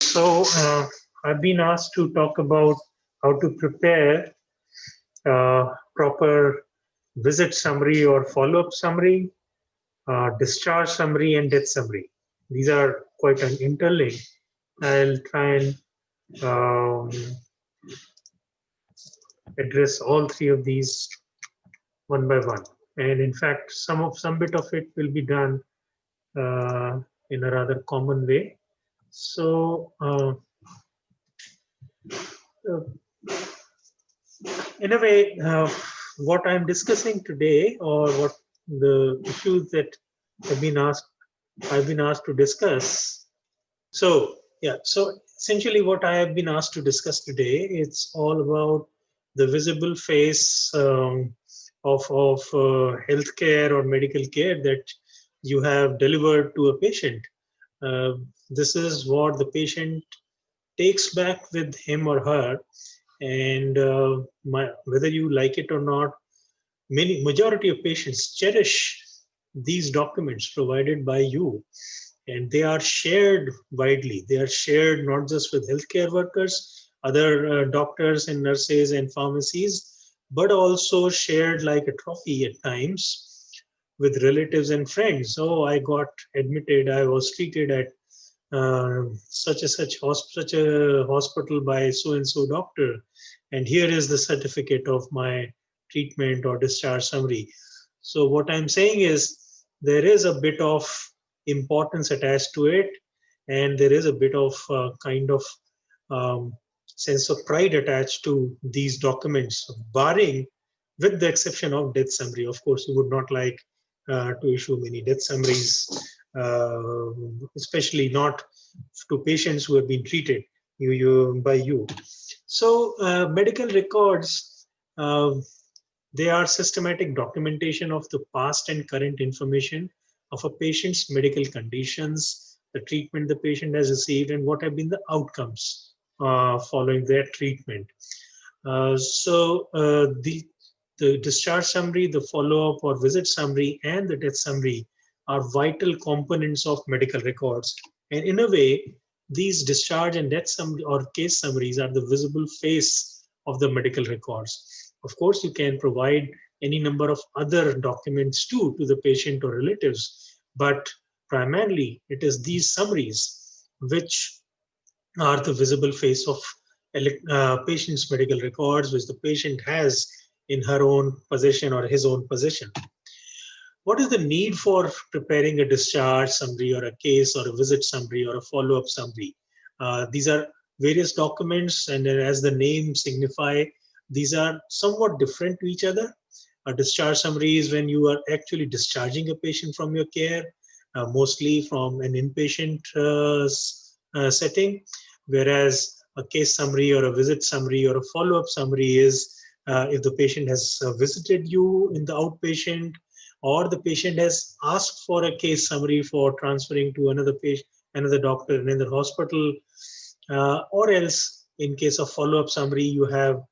So I've been asked to talk about how to prepare proper visit summary or follow-up summary, discharge summary, and death summary. These are quite an interlinked. I'll try and um, address all three of these one by one. And in fact, some bit of it will be done in a rather common way. So uh, in a way, what I'm discussing today, or what the issues that have been asked, I've been asked to discuss. So yeah, so essentially, what I have been asked to discuss today, it's all about the visible face of healthcare or medical care that you have delivered to a patient. This is what the patient takes back with him or her, and whether you like it or not, majority of patients cherish these documents provided by you, and they are shared widely. They are shared not just with healthcare workers, other doctors and nurses and pharmacies, but also shared like a trophy at times with relatives and friends. Oh, I got admitted, I was treated at such a hospital by so and so doctor, and here is the certificate of my treatment or discharge summary. So what I'm saying is there is a bit of importance attached to it, and there is a bit of kind of um, sense of pride attached to these documents, barring with the exception of death summary. Of course, you would not like to issue many death summaries, uh, especially not to patients who have been treated by you. So medical records, they are systematic documentation of the past and current information of a patient's medical conditions, the treatment the patient has received, and what have been the outcomes following their treatment. The discharge summary, the follow-up or visit summary, and the death summary are vital components of medical records. And in a way, these discharge and death summary or case summaries are the visible face of the medical records. Of course, you can provide any number of other documents too to the patient or relatives, but primarily it is these summaries which are the visible face of patient's medical records, which the patient has in her own possession or his own possession. What is the need for preparing a discharge summary or a case or a visit summary or a follow-up summary? These are various documents, and as the name signify, these are somewhat different to each other. A discharge summary is when you are actually discharging a patient from your care, mostly from an inpatient setting, whereas a case summary or a visit summary or a follow-up summary is if the patient has visited you in the outpatient, or the patient has asked for a case summary for transferring to another patient, another doctor in another hospital, or else in case of follow-up summary, you have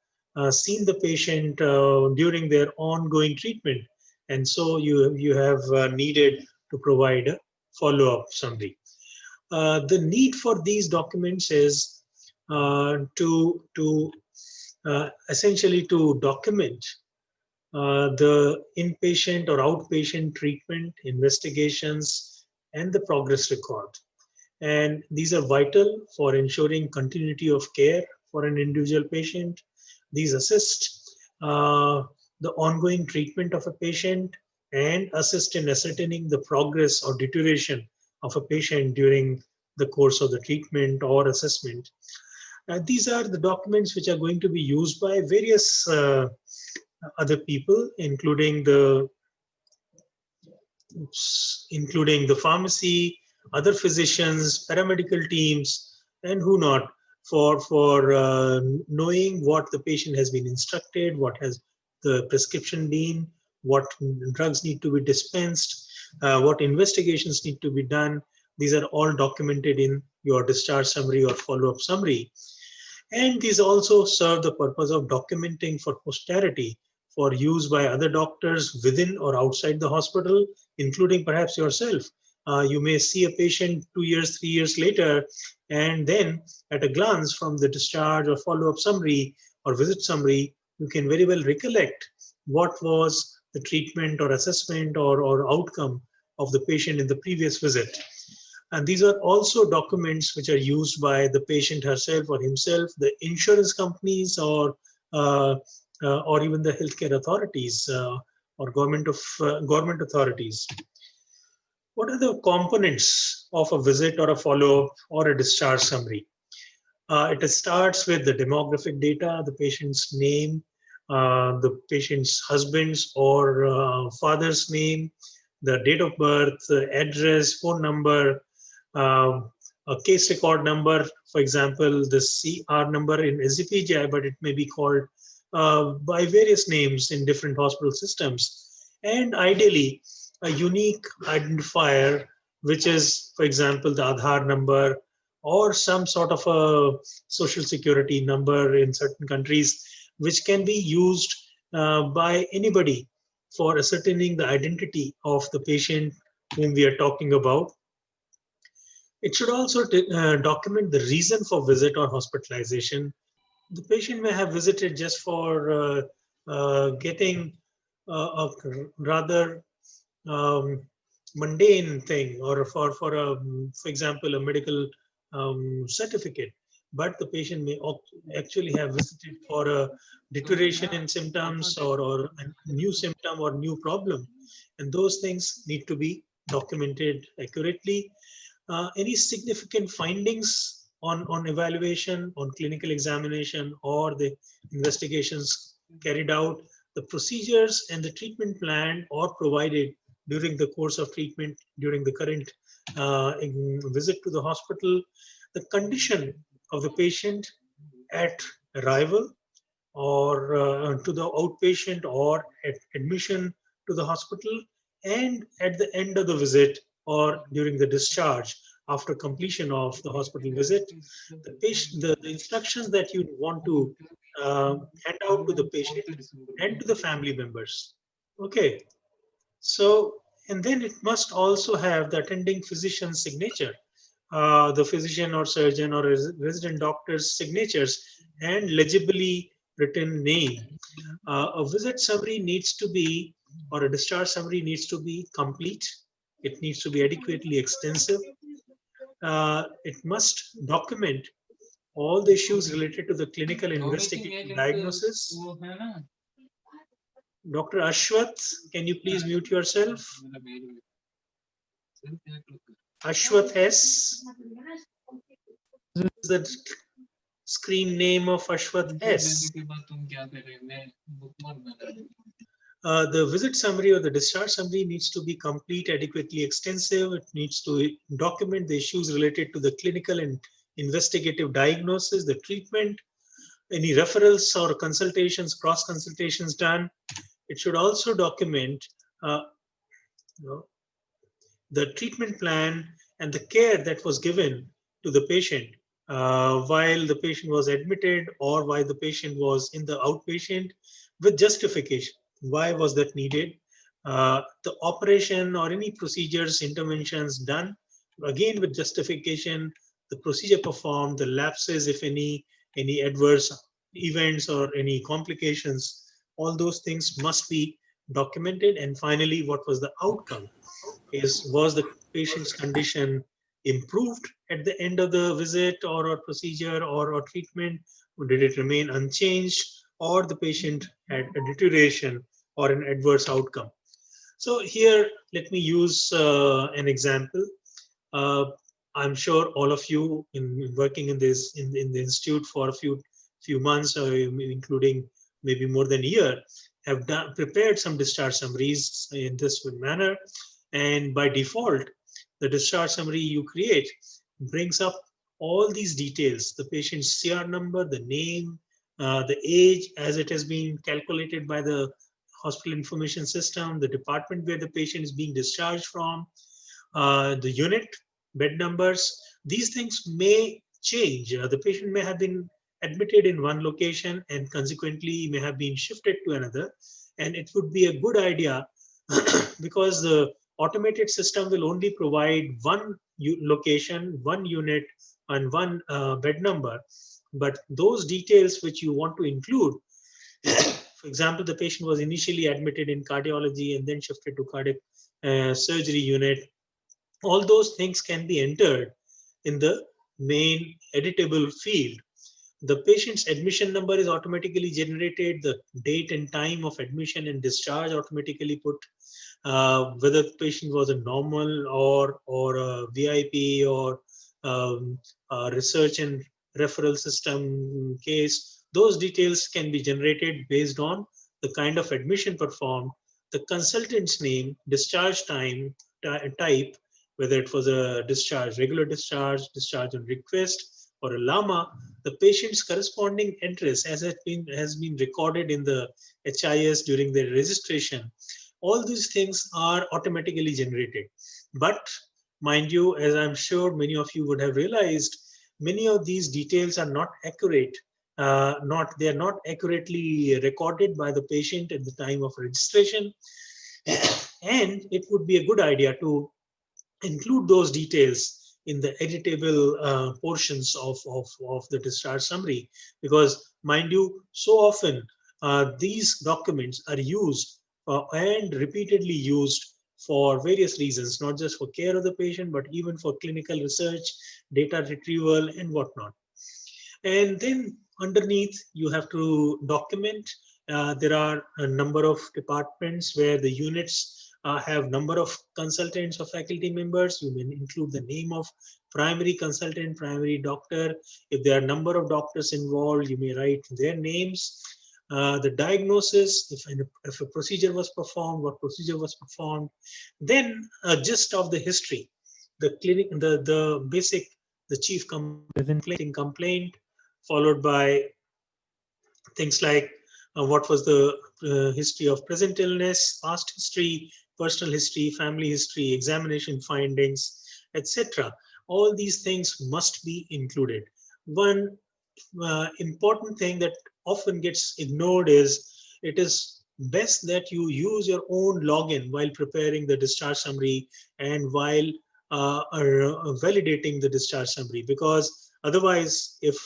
seen the patient during their ongoing treatment, and so you have needed to provide a follow-up summary. The need for these documents is to essentially to document the inpatient or outpatient treatment, investigations, and the progress record. And these are vital for ensuring continuity of care for an individual patient. These assist the ongoing treatment of a patient and assist in ascertaining the progress or deterioration of a patient during the course of the treatment or assessment. These are the documents which are going to be used by various other people, including the pharmacy, other physicians, paramedical teams, and who not, for knowing what the patient has been instructed, what has the prescription been, what drugs need to be dispensed, what investigations need to be done. These are all documented in your discharge summary or follow-up summary. And these also serve the purpose of documenting for posterity for use by other doctors within or outside the hospital, including perhaps yourself. You may see a patient 2 years, 3 years later, and then at a glance from the discharge or follow-up summary or visit summary, you can very well recollect what was the treatment or assessment or outcome of the patient in the previous visit. And these are also documents which are used by the patient herself or himself, the insurance companies, uh, or even the healthcare authorities or government authorities. What are the components of a visit or a follow-up or a discharge summary? It starts with the demographic data, the patient's name, the patient's husband's or father's name, the date of birth, address, phone number, a case record number, for example, the CR number in SGPGI, but it may be called by various names in different hospital systems. And ideally, a unique identifier, which is, for example, the Aadhaar number or some sort of a social security number in certain countries, which can be used by anybody for ascertaining the identity of the patient whom we are talking about. It should also document the reason for visit or hospitalization. The patient may have visited just for getting a rather mundane thing, or for example, a medical certificate. But the patient may actually have visited for a deterioration in symptoms or a new symptom or new problem. And those things need to be documented accurately. Any significant findings on evaluation, on clinical examination, or the investigations carried out, the procedures and the treatment plan or provided during the course of treatment, during the current visit to the hospital, the condition of the patient at arrival or to the outpatient or at admission to the hospital, and at the end of the visit or during the discharge after completion of the hospital visit, the instructions that you want to hand out to the patient and to the family members. Okay, so, and then it must also have the attending physician's signature, the physician or surgeon or resident doctor's signatures, and legibly written name. A visit summary needs to be, or a discharge summary needs to be complete. It needs to be adequately extensive. It must document all the issues related to the clinical investigative diagnosis. Dr. Ashwath, can you please mute yourself? Ashwath S. This is the screen name of Ashwath S. The visit summary or the discharge summary needs to be complete, adequately extensive. It needs to document the issues related to the clinical and investigative diagnosis, the treatment, any referrals or consultations, cross consultations done. It should also document the treatment plan and the care that was given to the patient while the patient was admitted or while the patient was in the outpatient, with justification. Why was that needed? The operation or any procedures, interventions done, again with justification, the procedure performed, the lapses, if any adverse events or any complications, all those things must be documented. And finally, what was the outcome? Was the patient's condition improved at the end of the visit or procedure or treatment? Or did it remain unchanged, or the patient had a deterioration or an adverse outcome? So here, let me use an example. I'm sure all of you in working in this in the institute for a few months, or including maybe more than a year, have prepared some discharge summaries in this manner. And by default, the discharge summary you create brings up all these details: the patient's CR number, the name, the age as it has been calculated by the hospital information system, the department where the patient is being discharged from, the unit, bed numbers. These things may change. The patient may have been admitted in one location and consequently may have been shifted to another. And it would be a good idea because the automated system will only provide one location, one unit, and one bed number. But those details which you want to include, for example, the patient was initially admitted in cardiology and then shifted to cardiac surgery unit, all those things can be entered in the main editable field. The patient's admission number is automatically generated, the date and time of admission and discharge automatically put, whether the patient was a normal or a VIP or a research and referral system case. Those details can be generated based on the kind of admission performed, the consultant's name, discharge time, type, whether it was a discharge, regular discharge, discharge on request, or a LAMA, the patient's corresponding address has been recorded in the HIS during their registration. All these things are automatically generated. But mind you, as I'm sure many of you would have realized, many of these details are not accurate. They are not accurately recorded by the patient at the time of registration. And it would be a good idea to include those details in the editable portions of the discharge summary, because mind you, so often these documents are used and repeatedly used for various reasons, not just for care of the patient, but even for clinical research, data retrieval, and whatnot. And then underneath, you have to document. There are a number of departments where the units have number of consultants or faculty members. You may include the name of primary consultant, primary doctor. If there are number of doctors involved, you may write their names. The diagnosis, if a procedure was performed, what procedure was performed. Then a gist of the history, the clinic, the basic, the chief complaint, followed by things like what was the history of present illness, past history, personal history, family history, examination findings, etc. All these things must be included. One important thing that often gets ignored is it is best that you use your own login while preparing the discharge summary and while validating the discharge summary, because otherwise, if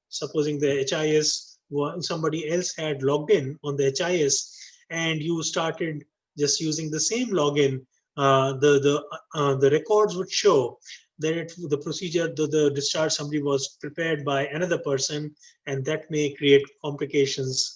supposing the HIS, somebody else had logged in on the HIS and you started just using the same login, the records would show that the procedure, the discharge summary was prepared by another person, and that may create complications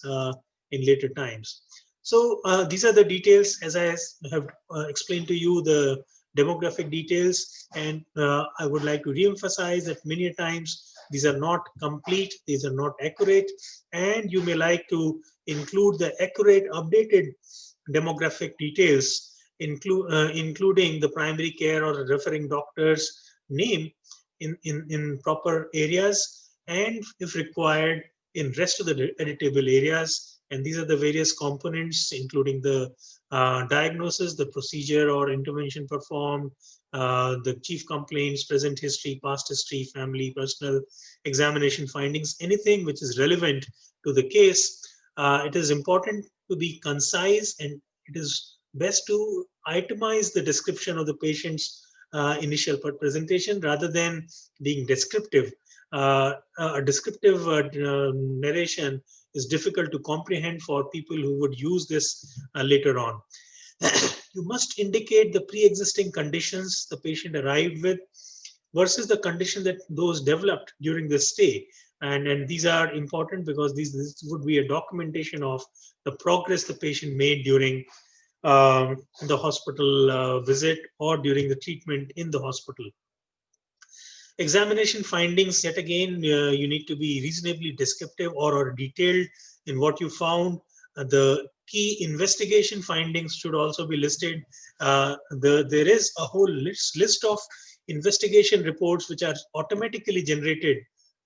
in later times. So these are the details, as I have explained to you, the demographic details, and I would like to re-emphasize that many times these are not complete, these are not accurate, and you may like to include the accurate, updated demographic details, including the primary care or referring doctor's name in proper areas, and if required, in rest of the editable areas. And these are the various components, including the diagnosis, the procedure or intervention performed, the chief complaints, present history, past history, family, personal, examination findings, anything which is relevant to the case. It is important to be concise, and it is best to itemize the description of the patient's initial presentation rather than being descriptive. A descriptive narration is difficult to comprehend for people who would use this later on. You must indicate the pre-existing conditions the patient arrived with versus the condition that those developed during the stay. And these are important because this would be a documentation of the progress the patient made during the hospital visit or during the treatment in the hospital. Examination findings, yet again, you need to be reasonably descriptive or detailed in what you found. The key investigation findings should also be listed. There is a whole list of investigation reports which are automatically generated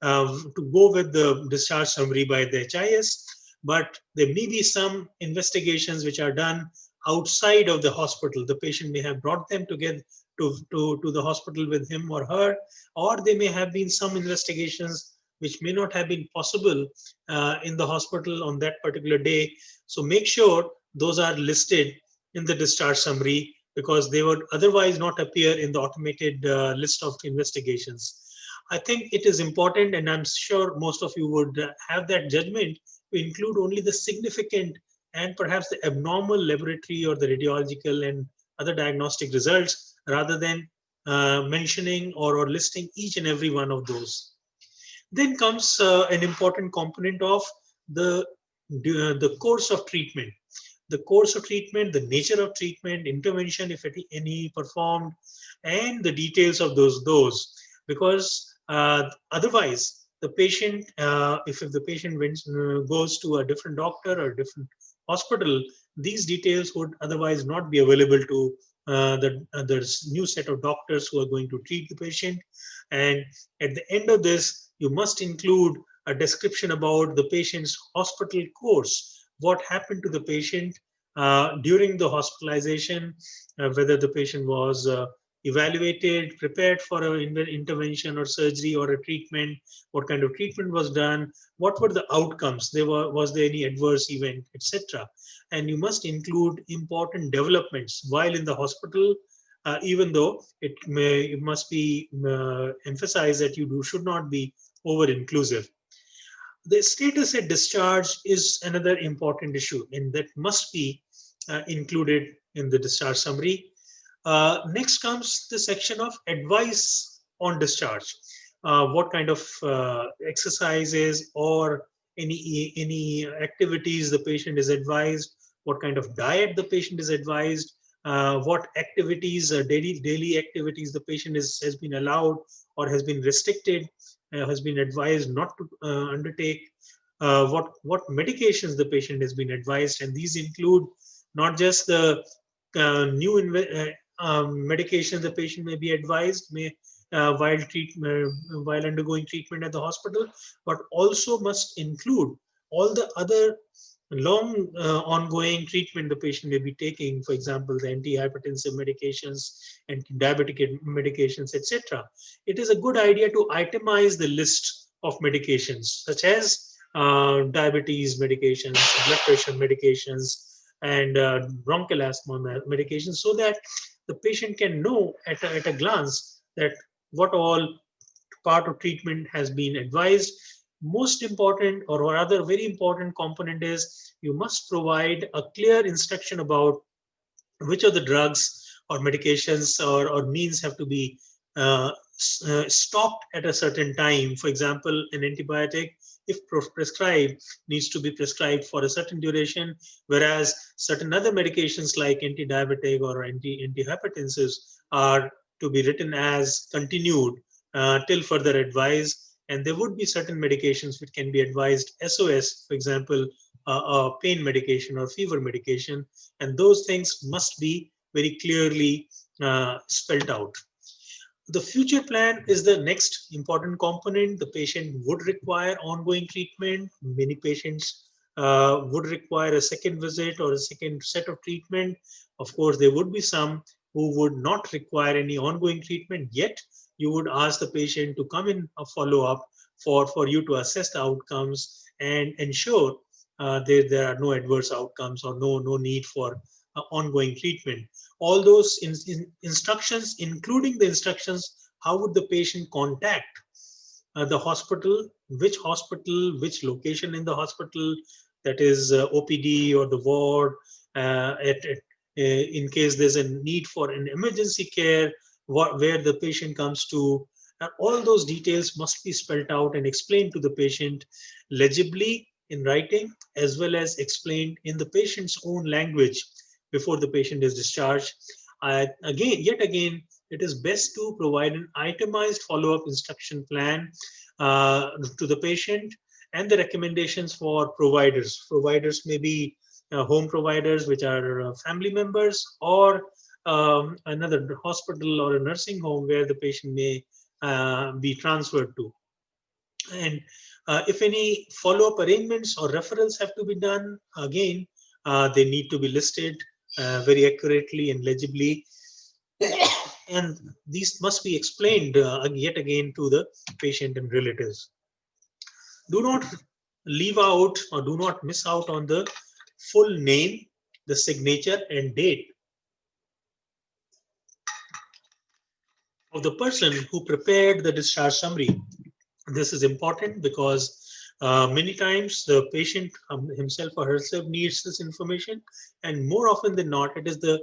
to go with the discharge summary by the HIS, but there may be some investigations which are done outside of the hospital. The patient may have brought them together to the hospital with him or her, or there may have been some investigations which may not have been possible in the hospital on that particular day. So make sure those are listed in the discharge summary because they would otherwise not appear in the automated list of investigations. I think it is important, and I'm sure most of you would have that judgment to include only the significant and perhaps the abnormal laboratory or the radiological and other diagnostic results, rather than mentioning or listing each and every one of those. Then comes an important component of the course of treatment. The course of treatment, the nature of treatment, intervention, if any performed, and the details of those. Because otherwise, the patient, if the patient goes to a different doctor or a different hospital, these details would otherwise not be available to the new set of doctors who are going to treat the patient. And at the end of this, you must include a description about the patient's hospital course, what happened to the patient during the hospitalization, whether the patient was evaluated, prepared for an intervention or surgery or a treatment, what kind of treatment was done, what were the outcomes, was there any adverse event, etc. And you must include important developments while in the hospital, even though it must be emphasized that should not be over inclusive. The status at discharge is another important issue, and that must be included in the discharge summary. Next comes the section of advice on discharge. What kind of exercises or any activities the patient is advised, what kind of diet the patient is advised, what activities, daily activities the patient has been allowed or has been restricted, has been advised not to undertake, what medications the patient has been advised, and these include not just the new medication the patient may be advised while undergoing treatment at the hospital, but also must include all the other long ongoing treatment the patient may be taking, for example, the antihypertensive medications, anti-diabetic medications, etc. It is a good idea to itemize the list of medications, such as diabetes medications, blood pressure medications, and bronchial asthma medications, so that the patient can know at a glance that what all part of treatment has been advised. Most important, or rather very important component, is you must provide a clear instruction about which of the drugs or medications or means have to be stopped at a certain time. For example, an antibiotic, if prescribed, needs to be prescribed for a certain duration, whereas certain other medications like anti-diabetic or antihypertensives are to be written as continued till further advice. And there would be certain medications which can be advised SOS, for example, a pain medication or fever medication, and those things must be very clearly spelled out. The future plan is the next important component. The patient would require ongoing treatment. Many patients would require a second visit or a second set of treatment. Of course, there would be some who would not require any ongoing treatment, yet you would ask the patient to come in a follow-up for you to assess the outcomes and ensure there are no adverse outcomes or no need for ongoing treatment. All those instructions, including the instructions, how would the patient contact the hospital, which location in the hospital, that is OPD or the ward, in case there's a need for an emergency care, where the patient comes to. All those details must be spelled out and explained to the patient legibly in writing, as well as explained in the patient's own language before the patient is discharged. Yet again, it is best to provide an itemized follow-up instruction plan to the patient, and the recommendations for providers. Providers may be home providers, which are family members, or another hospital or a nursing home where the patient may be transferred to. And if any follow-up arrangements or referrals have to be done, again, they need to be listed very accurately and legibly. And these must be explained yet again to the patient and relatives. Do not leave out or do not miss out on the full name, the signature and date of the person who prepared the discharge summary. This is important because many times the patient himself or herself needs this information, and more often than not, it is the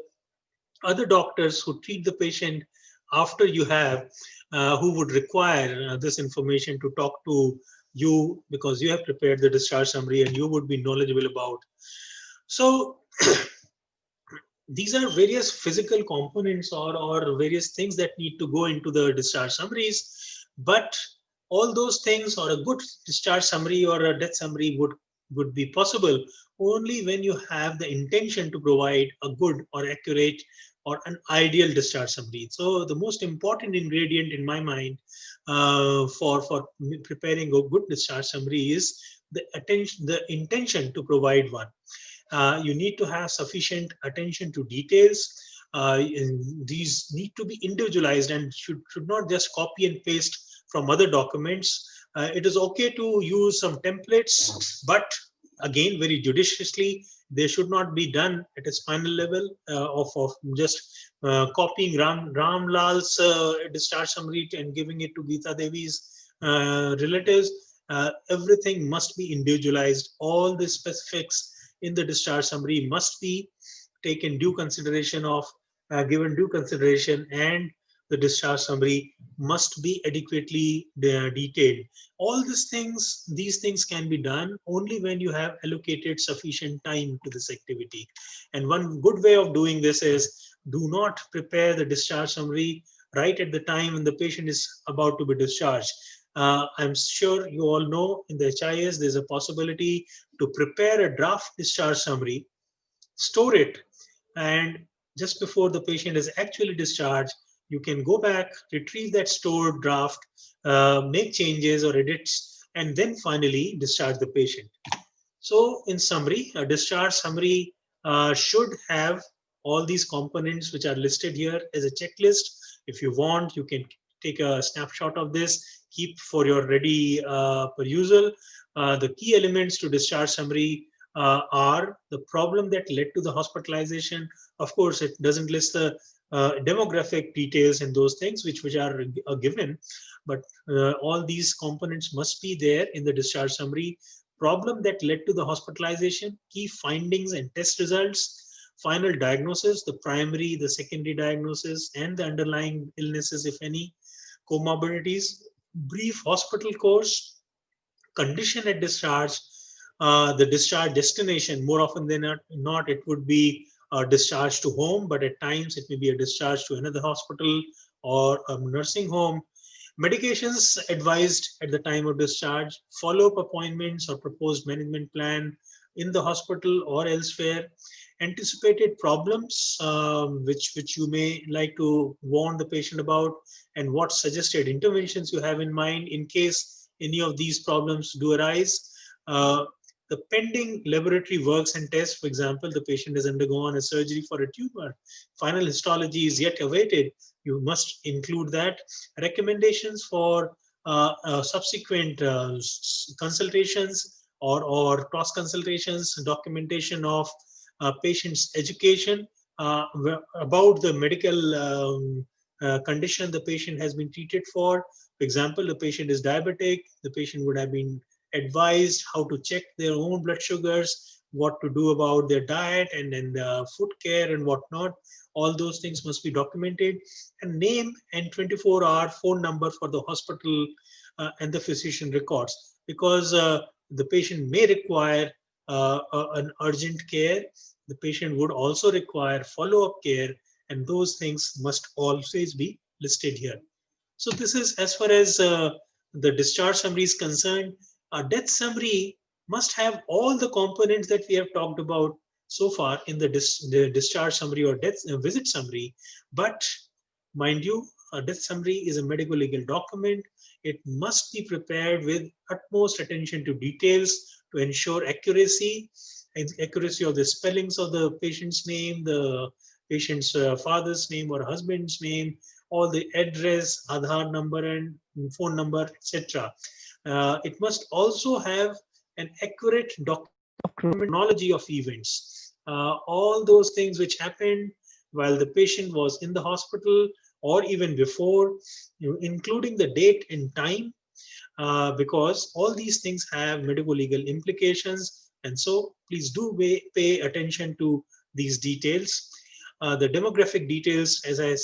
other doctors who treat the patient after you have who would require this information to talk to you because you have prepared the discharge summary and you would be knowledgeable about. So these are various physical components or various things that need to go into the discharge summaries, but all those things or a good discharge summary or a death summary would be possible only when you have the intention to provide a good or accurate or an ideal discharge summary. So the most important ingredient in my mind for preparing a good discharge summary is the intention to provide one. You need to have sufficient attention to details. These need to be individualized and should not just copy and paste from other documents. It is okay to use some templates, but again, very judiciously. They should not be done at its final level of just copying Ram Lal's discharge summary and giving it to Geeta Devi's relatives. Everything must be individualized. All the specifics in the discharge summary must be taken due consideration of given due consideration, and the discharge summary must be adequately detailed. All these things can be done only when you have allocated sufficient time to this activity. And one good way of doing this is do not prepare the discharge summary right at the time when the patient is about to be discharged. I'm sure you all know in the HIS there's a possibility to prepare a draft discharge summary, store it, and just before the patient is actually discharged, you can go back, retrieve that stored draft, make changes or edits, and then finally discharge the patient. So in summary, a discharge summary should have all these components which are listed here as a checklist. If you want, you can take a snapshot of this, keep for your ready perusal. The key elements to discharge summary are the problem that led to the hospitalization. Of course, it doesn't list the demographic details and those things which are given, but all these components must be there in the discharge summary. Problem that led to the hospitalization, key findings and test results, final diagnosis, the primary, the secondary diagnosis, and the underlying illnesses, if any, comorbidities, brief hospital course, condition at discharge, the discharge destination. More often than not, it would be a discharge to home, but at times it may be a discharge to another hospital or a nursing home. Medications advised at the time of discharge, follow-up appointments or proposed management plan in the hospital or elsewhere, anticipated problems which you may like to warn the patient about, and what suggested interventions you have in mind in case any of these problems do arise. The pending laboratory works and tests, for example, the patient has undergone a surgery for a tumor, final histology is yet awaited, you must include that. Recommendations for subsequent consultations or cross consultations, documentation of patient's education about the medical condition the patient has been treated for. For example, the patient is diabetic, the patient would have been advised how to check their own blood sugars, what to do about their diet, and then the food care and whatnot. All those things must be documented, and name and 24-hour phone number for the hospital and the physician records, because the patient may require an urgent care. The patient would also require follow-up care, and those things must always be listed here. So this is as far as the discharge summary is concerned. A death summary must have all the components that we have talked about so far in the discharge summary or death visit summary. But mind you, a death summary is a medical legal document. It must be prepared with utmost attention to details to ensure accuracy of the spellings of the patient's name, the patient's father's name or husband's name, all the address, Aadhaar number and phone number, etc. It must also have an accurate chronology of events. All those things which happened while the patient was in the hospital, or even before, including the date and time, because all these things have medical legal implications. And so please do pay attention to these details. The demographic details, as I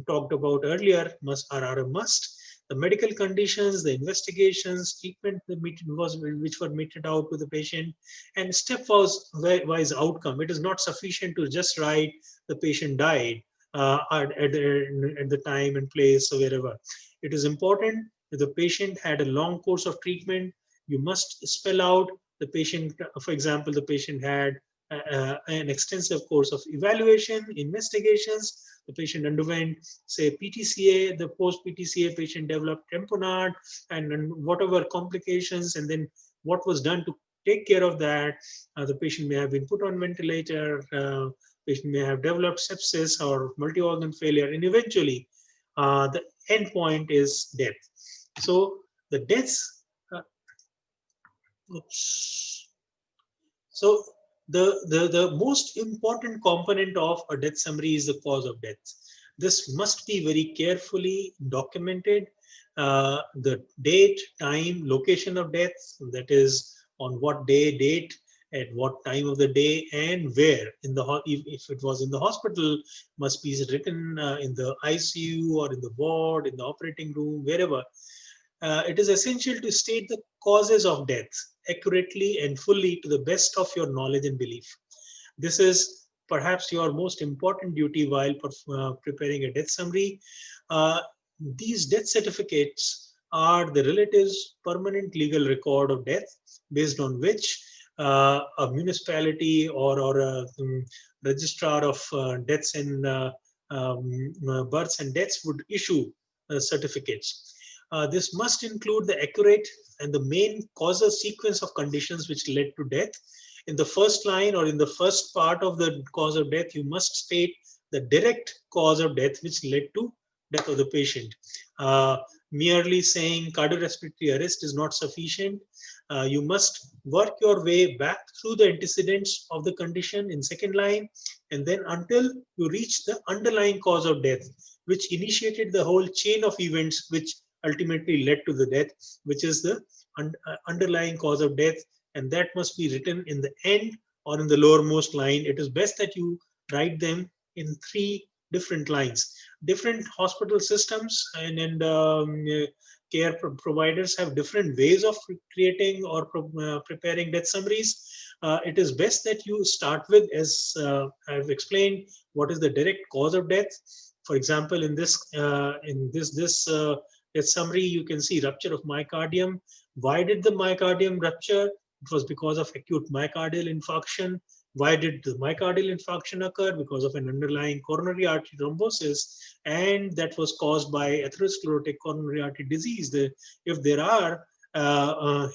talked about earlier, are a must. The medical conditions, the investigations, treatment which were meted out to the patient, and stepwise outcome. It is not sufficient to just write the patient died at the time and place or wherever. It is important that the patient had a long course of treatment. You must spell out the patient. For example, the patient had an extensive course of evaluation, investigations. The patient underwent, say, PTCA. The post-PTCA patient developed tamponade and whatever complications, and then what was done to take care of that. The patient may have been put on ventilator. Patient may have developed sepsis or multi-organ failure, and eventually the end point is death. So the deaths, oops. So the most important component of a death summary is the cause of death. This must be very carefully documented. The date, time, location of death, that is on what day, date, at what time of the day, and where. In the if it was in the hospital, must be written in the ICU or in the ward, in the operating room, wherever. It is essential to state the causes of death accurately and fully to the best of your knowledge and belief. This is perhaps your most important duty while preparing a death summary. Uh, these death certificates are the relative's permanent legal record of death, based on which a municipality or a registrar of deaths and births and deaths would issue certificates. This must include the accurate and the main causal sequence of conditions which led to death. In the first line or in the first part of the cause of death, you must state the direct cause of death which led to death of the patient. Merely saying cardiorespiratory arrest is not sufficient. You must work your way back through the antecedents of the condition in second line, and then until you reach the underlying cause of death, which initiated the whole chain of events which ultimately led to the death, which is the underlying cause of death, and that must be written in the end or in the lowermost line. It is best that you write them in 3 different lines. Different hospital systems and care providers have different ways of creating or preparing death summaries. It is best that you start with, as I've explained, what is the direct cause of death. For example, in this death summary, you can see rupture of myocardium. Why did the myocardium rupture? It was because of acute myocardial infarction. Why did the myocardial infarction occur? Because of an underlying coronary artery thrombosis, and that was caused by atherosclerotic coronary artery disease. If there are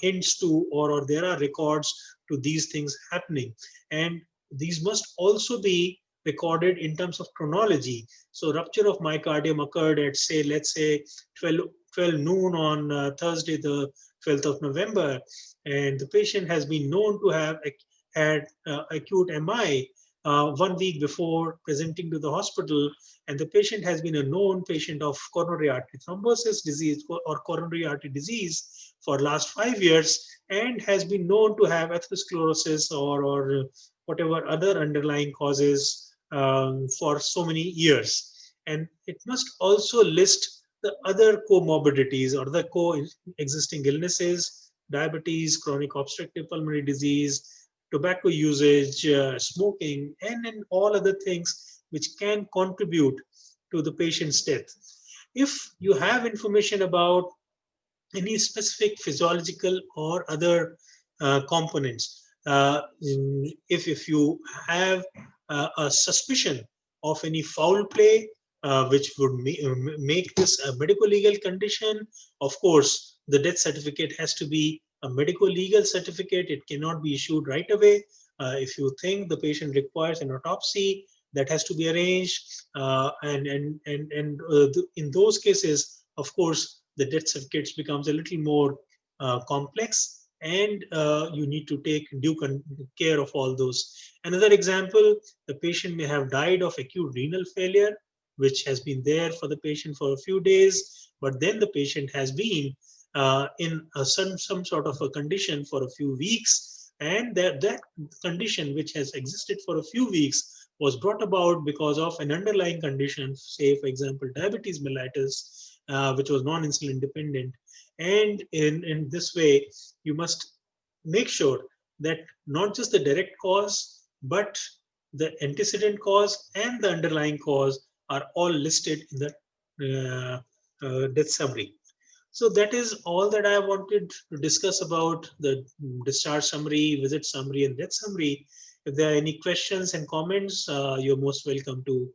hints to or there are records to these things happening, and these must also be recorded in terms of chronology. So rupture of myocardium occurred at, say, let's say 12 noon on Thursday, the 12th of November, and the patient has been known to have had acute MI 1 week before presenting to the hospital, and the patient has been a known patient of coronary artery thrombosis disease or coronary artery disease for last 5 years, and has been known to have atherosclerosis or whatever other underlying causes for so many years. And it must also list the other comorbidities or the co-existing illnesses: diabetes, chronic obstructive pulmonary disease, tobacco usage, smoking, and all other things which can contribute to the patient's death. If you have information about any specific physiological or other components, if you have a suspicion of any foul play which would make this a medical legal condition, of course the death certificate has to be a medical legal certificate. It cannot be issued right away. If you think the patient requires an autopsy, that has to be arranged, in those cases, of course, the death certificates becomes a little more complex, and you need to take due care of all those. Another example: the patient may have died of acute renal failure. which has been there for the patient for a few days, but then the patient has been in some sort of a condition for a few weeks, and that condition which has existed for a few weeks was brought about because of an underlying condition, say for example diabetes mellitus, which was non-insulin dependent. And in this way, you must make sure that not just the direct cause, but the antecedent cause and the underlying cause are all listed in the death summary. So that is all that I wanted to discuss about the discharge summary, visit summary, and death summary. If there are any questions and comments, you're most welcome to